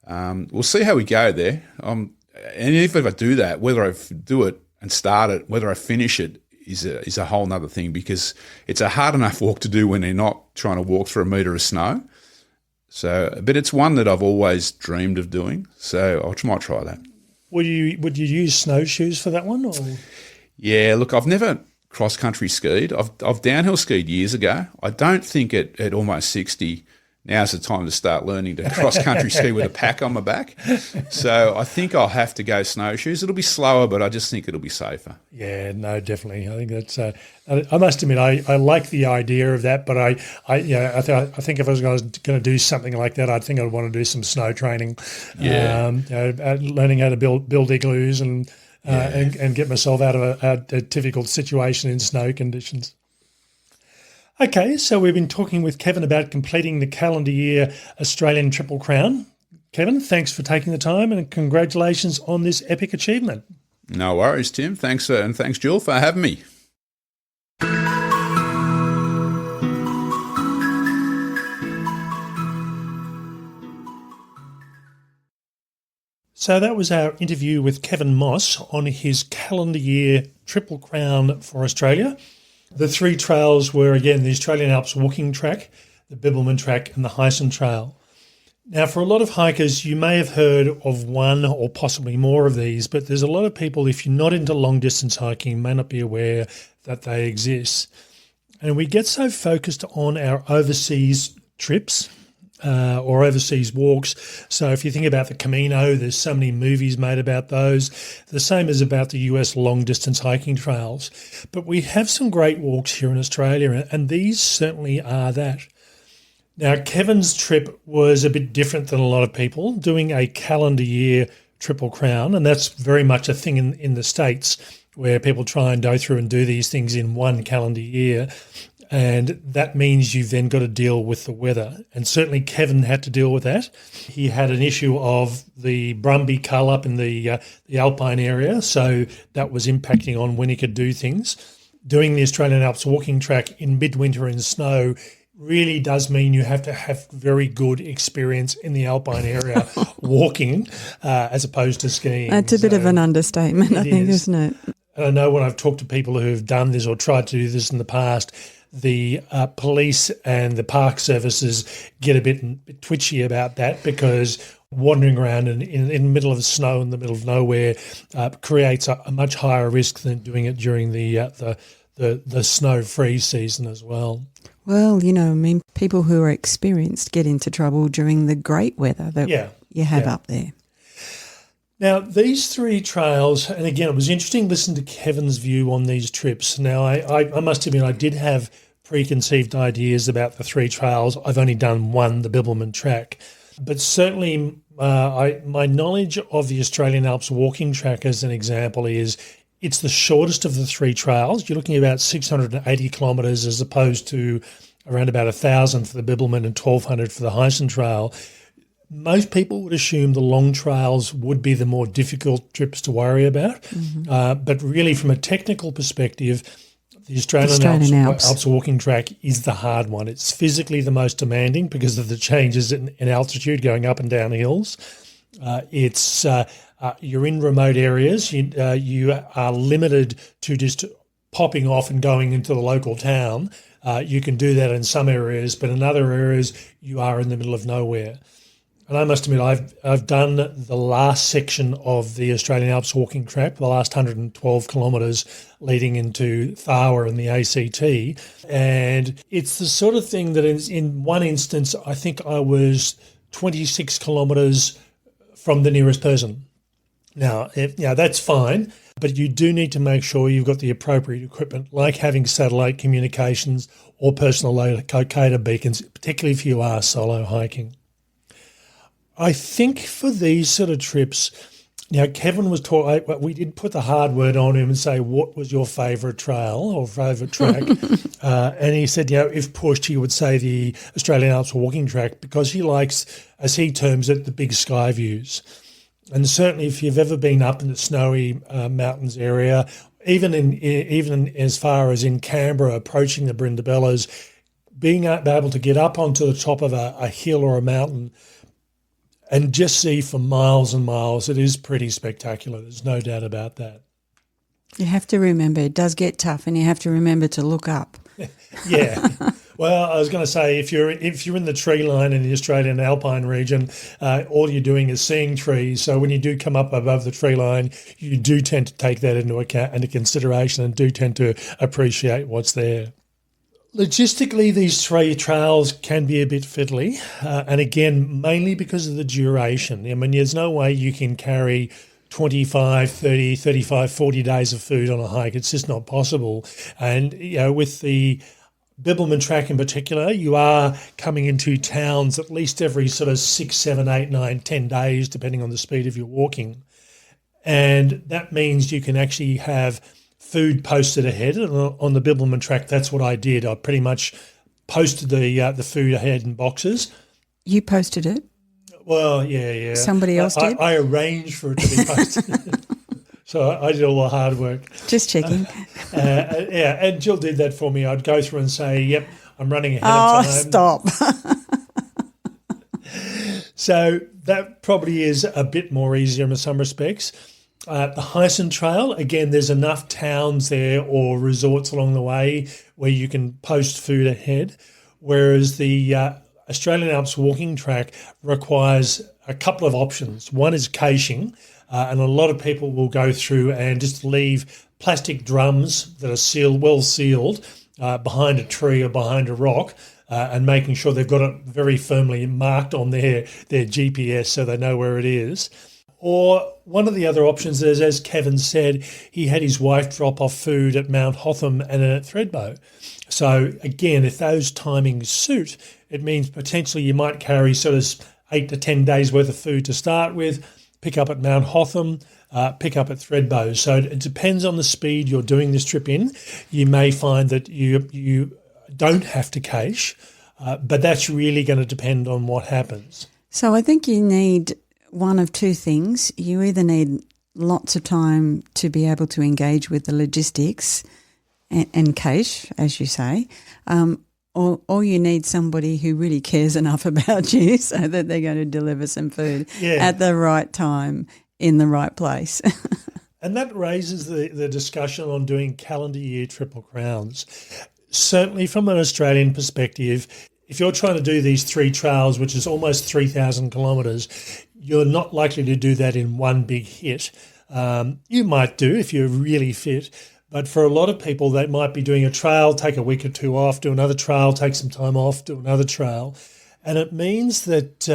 C: We'll see how we go there. And if I do that, whether I do it and start it, whether I finish it is a whole nother thing, because it's a hard enough walk to do when you're not trying to walk through a metre of snow. So, but it's one that I've always dreamed of doing, so I might try that.
B: Would you use snowshoes for that one? Or?
C: Yeah, look, I've never cross-country skied. I've downhill skied years ago. I don't think at almost 60, now's the time to start learning to cross-country ski with a pack on my back. So I think I'll have to go snowshoes. It'll be slower, but I just think it'll be safer.
B: Yeah, no, definitely. I think that's. I must admit, I like the idea of that, but I think if I was going to do something like that, I think I'd want to do some snow training.
C: Yeah,
B: learning how to build igloos and get myself out of a difficult situation in snow conditions. Okay, so we've been talking with Kevin about completing the calendar year Australian Triple Crown. Kevin, thanks for taking the time and congratulations on this epic achievement.
C: No worries, Tim. Thanks, and thanks, Jill, for having me.
B: So that was our interview with Kevin Moss on his calendar year Triple Crown for Australia. The three trails were, again, the Australian Alps walking track, the Bibbulmun track and the Hyson Trail. Now, for a lot of hikers, you may have heard of one or possibly more of these, but there's a lot of people, if you're not into long-distance hiking, may not be aware that they exist. And we get so focused on our overseas trips or overseas walks. So if you think about the Camino, there's so many movies made about those. The same is about the US long-distance hiking trails. But we have some great walks here in Australia, and these certainly are that. Now, Kevin's trip was a bit different than a lot of people, doing a calendar year Triple Crown, and that's very much a thing in the States where people try and go through and do these things in one calendar year. And that means you've then got to deal with the weather. And certainly Kevin had to deal with that. He had an issue of the Brumby cull up in the Alpine area, so that was impacting on when he could do things. Doing the Australian Alps walking track in midwinter in snow really does mean you have to have very good experience in the Alpine area walking as opposed to skiing.
A: It's a bit of an understatement, I think, isn't it?
B: And I know when I've talked to people who have done this or tried to do this in the past, the police and the park services get a bit twitchy about that, because wandering around in the middle of the snow in the middle of nowhere creates a much higher risk than doing it during the snow freeze season as well.
A: Well, people who are experienced get into trouble during the great weather that you have up there.
B: Now, these three trails, and again, it was interesting listening to Kevin's view on these trips. Now, I must admit, I did have preconceived ideas about the three trails. I've only done one, the Bibbulmun track. But certainly my knowledge of the Australian Alps walking track, as an example, is it's the shortest of the three trails. You're looking at about 680 kilometres as opposed to around about 1,000 for the Bibbulmun and 1,200 for the Hyson Trail. Most people would assume the long trails would be the more difficult trips to worry about. Mm-hmm. But really, from a technical perspective, the Australian Alps walking track is the hard one. It's physically the most demanding because of the changes in altitude going up and down hills. You're in remote areas. You are limited to just popping off and going into the local town. You can do that in some areas, but in other areas you are in the middle of nowhere. And I must admit, I've done the last section of the Australian Alps walking track, the last 112 kilometres leading into Tharwa and the ACT. And it's the sort of thing that in one instance, I think I was 26 kilometres from the nearest person. Now, that's fine, but you do need to make sure you've got the appropriate equipment, like having satellite communications or personal locator beacons, particularly if you are solo hiking. I think for these sort of trips, Kevin was talking, we did put the hard word on him and say, what was your favourite trail or favourite track? And he said, if pushed, he would say the Australian Alps walking track because he likes, as he terms it, the big sky views. And certainly if you've ever been up in the snowy mountains area, even as far as in Canberra, approaching the Brindabellas, being able to get up onto the top of a hill or a mountain and just see for miles and miles, it is pretty spectacular. There's no doubt about that.
A: You have to remember, it does get tough, and you have to remember to look up.
B: Yeah. Well, I was going to say, if you're in the tree line in the Australian Alpine region, all you're doing is seeing trees. So when you do come up above the tree line, you do tend to take that into consideration and do tend to appreciate what's there. Logistically, these three trails can be a bit fiddly, and again, mainly because of the duration. I mean, there's no way you can carry 25, 30, 35, 40 days of food on a hike. It's just not possible. And, with the Bibbulmun track in particular, you are coming into towns at least every sort of 6, 7, 8, 9, 10 days, depending on the speed of your walking. And that means you can actually have food posted ahead. And on the Bibbulmun track, that's what I did. I pretty much posted the food ahead in boxes.
A: You posted it?
B: Well, yeah.
A: Somebody else did?
B: I arranged for it to be posted. So I did all the hard work.
A: Just checking.
B: And Jill did that for me. I'd go through and say, yep, I'm running ahead of time.
A: Oh, stop.
B: So that probably is a bit more easier in some respects. The Hyson Trail, again, there's enough towns there or resorts along the way where you can post food ahead, whereas the Australian Alps walking track requires a couple of options. One is caching, and a lot of people will go through and just leave plastic drums that are well sealed behind a tree or behind a rock, and making sure they've got it very firmly marked on their GPS so they know where it is. Or one of the other options is, as Kevin said, he had his wife drop off food at Mount Hotham and at Thredbo. So again, if those timings suit, it means potentially you might carry sort of 8 to 10 days worth of food to start with, pick up at Mount Hotham, pick up at Thredbo. So it depends on the speed you're doing this trip in. You may find that you don't have to cache, but that's really going to depend on what happens.
A: So I think you need one of two things. You either need lots of time to be able to engage with the logistics and cache, as you say, or you need somebody who really cares enough about you so that they're going to deliver some food at the right time in the right place.
B: And that raises the discussion on doing calendar year Triple Crowns. Certainly from an Australian perspective, if you're trying to do these three trails, which is almost 3,000 kilometres, you're not likely to do that in one big hit. You might do if you're really fit, but for a lot of people, they might be doing a trail, take a week or two off, do another trail, take some time off, do another trail. And it means that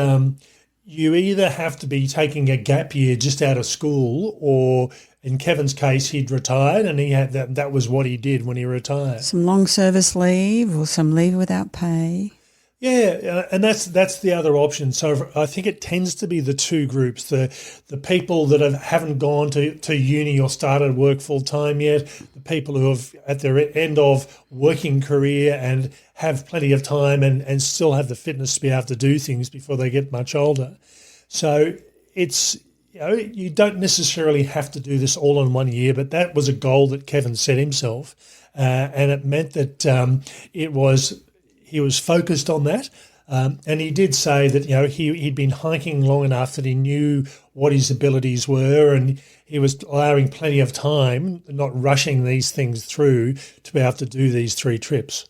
B: you either have to be taking a gap year just out of school, or in Kevin's case, he'd retired and he had that was what he did when he retired. Some
A: long service leave or some leave without pay.
B: Yeah, and that's the other option. So I think it tends to be the two groups, the people that haven't gone to uni or started work full time yet, the people who have at their end of working career and have plenty of time and still have the fitness to be able to do things before they get much older. So it's, you don't necessarily have to do this all in 1 year, but that was a goal that Kevin set himself, and it meant that he was focused on that, and he did say that he'd been hiking long enough that he knew what his abilities were, and he was allowing plenty of time, not rushing these things through to be able to do these three trips.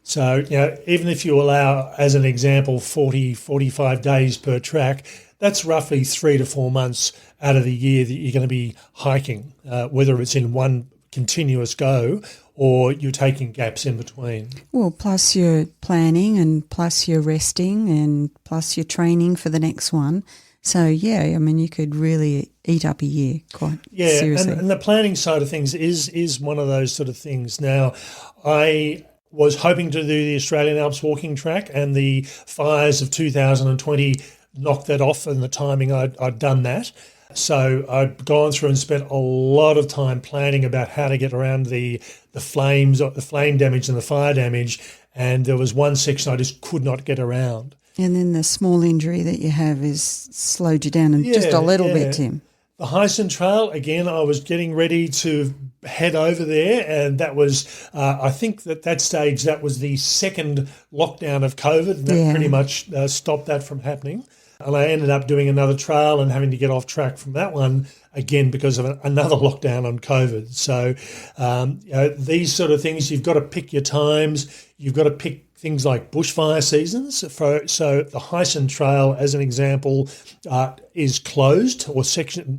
B: So even if you allow, as an example, 40, 45 days per track, that's roughly 3 to 4 months out of the year that you're going to be hiking, whether it's in one continuous go or you're taking gaps in between.
A: Well, plus your planning and plus your resting and plus your training for the next one. So, you could really eat up a year quite seriously.
B: And the planning side of things is one of those sort of things. Now, I was hoping to do the Australian Alps walking track, and the fires of 2020 knocked that off, and the timing I'd done that. So I'd gone through and spent a lot of time planning about how to get around the flames, or the flame damage and the fire damage, and there was one section I just could not get around.
A: And then the small injury that you have is slowed you down just a little bit, Tim.
B: The Appalachian Trail, again, I was getting ready to head over there, and that was, I think at that stage, that was the second lockdown of COVID, and that pretty much stopped that from happening. And I ended up doing another trail and having to get off track from that one, again, because of another lockdown on COVID. So these sort of things, you've got to pick your times, you've got to pick things like bushfire seasons. So the Appalachian Trail, as an example, is closed, or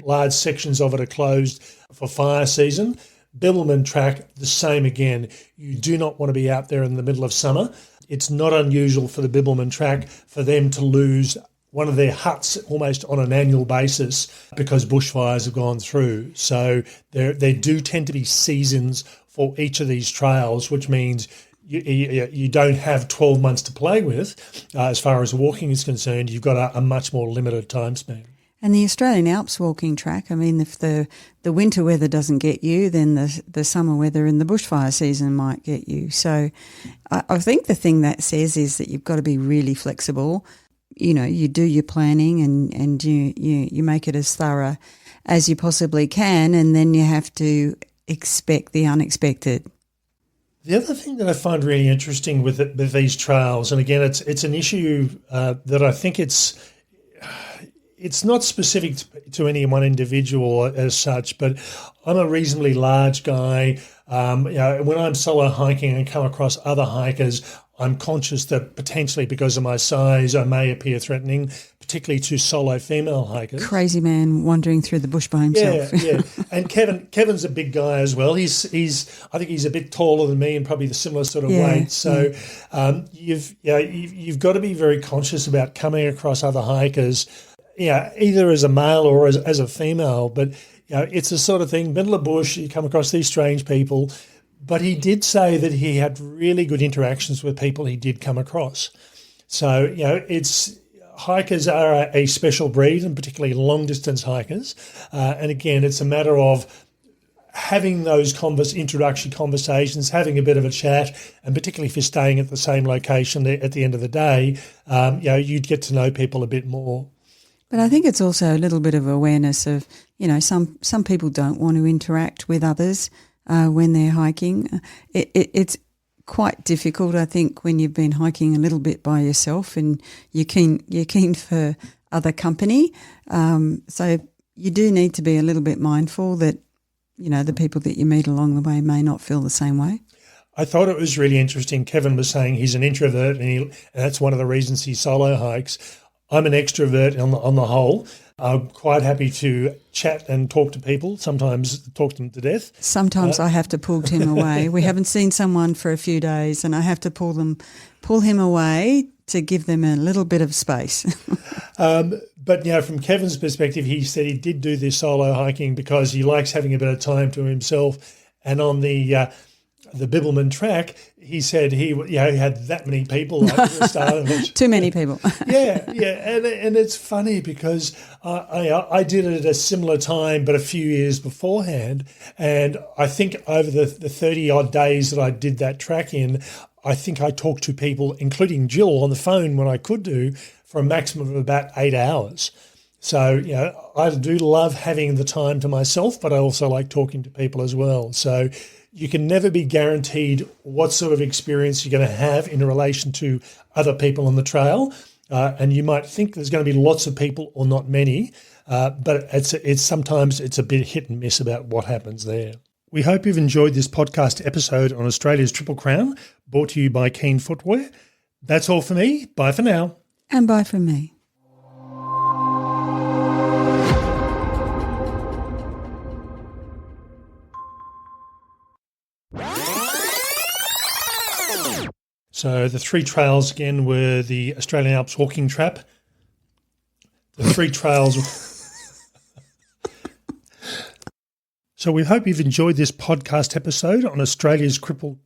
B: large sections of it are closed for fire season. Bibbulmun Track, the same again. You do not want to be out there in the middle of summer. It's not unusual for the Bibbulmun Track for them to lose one of their huts almost on an annual basis because bushfires have gone through. So there do tend to be seasons for each of these trails, which means you don't have 12 months to play with. As far as walking is concerned, you've got a much more limited time span.
A: And the Australian Alps walking track, I mean, if the winter weather doesn't get you, then the summer weather and the bushfire season might get you. So I think the thing that says is that you've got to be really flexible. You know, you do your planning and you make it as thorough as you possibly can, and then you have to expect the unexpected.
B: The other thing that I find really interesting with these trails, and again, it's an issue that I think it's not specific to any one individual as such, but I'm a reasonably large guy. When I'm solo hiking and come across other hikers, I'm conscious that potentially because of my size, I may appear threatening, particularly to solo female hikers.
A: Crazy man wandering through the bush by himself.
B: Yeah. And Kevin's a big guy as well. I think he's a bit taller than me and probably the similar sort of weight. So you've got to be very conscious about coming across other hikers, either as a male or as a female. But it's the sort of thing, middle of bush, you come across these strange people. But he did say that he had really good interactions with people he did come across. So, hikers are a special breed, and particularly long-distance hikers. And again, it's a matter of having those introductory conversations, having a bit of a chat, and particularly if you're staying at the same location at the end of the day, you'd get to know people a bit more.
A: But I think it's also a little bit of awareness of, some people don't want to interact with others when they're hiking. It's quite difficult, I think, when you've been hiking a little bit by yourself and you're keen for other company. So you do need to be a little bit mindful that, the people that you meet along the way may not feel the same way.
B: I thought it was really interesting. Kevin was saying he's an introvert and that's one of the reasons he solo hikes. I'm an extrovert on the whole. I'm quite happy to chat and talk to people, sometimes talk them to death.
A: Sometimes I have to pull Tim away. We haven't seen someone for a few days and I have to pull him away to give them a little bit of space.
B: But, from Kevin's perspective, he said he did do this solo hiking because he likes having a bit of time to himself. And on the Bibbulmun Track, he said he had that many people at the start of it.
A: Too many people.
B: Yeah, and it's funny because I did it at a similar time, but a few years beforehand, and I think over the 30-odd days that I did that track in, I think I talked to people, including Jill, on the phone when I could do, for a maximum of about 8 hours. So, I do love having the time to myself, but I also like talking to people as well. So you can never be guaranteed what sort of experience you're going to have in relation to other people on the trail. And you might think there's going to be lots of people or not many, but it's sometimes it's a bit hit and miss about what happens there. We hope you've enjoyed this podcast episode on Australia's Triple Crown, brought to you by Keen Footwear. That's all for me. Bye for now.
A: And bye from me.
B: So the three trails again were the Australian Alps walking trap. The three trails. So we hope you've enjoyed this podcast episode on Australia's Triple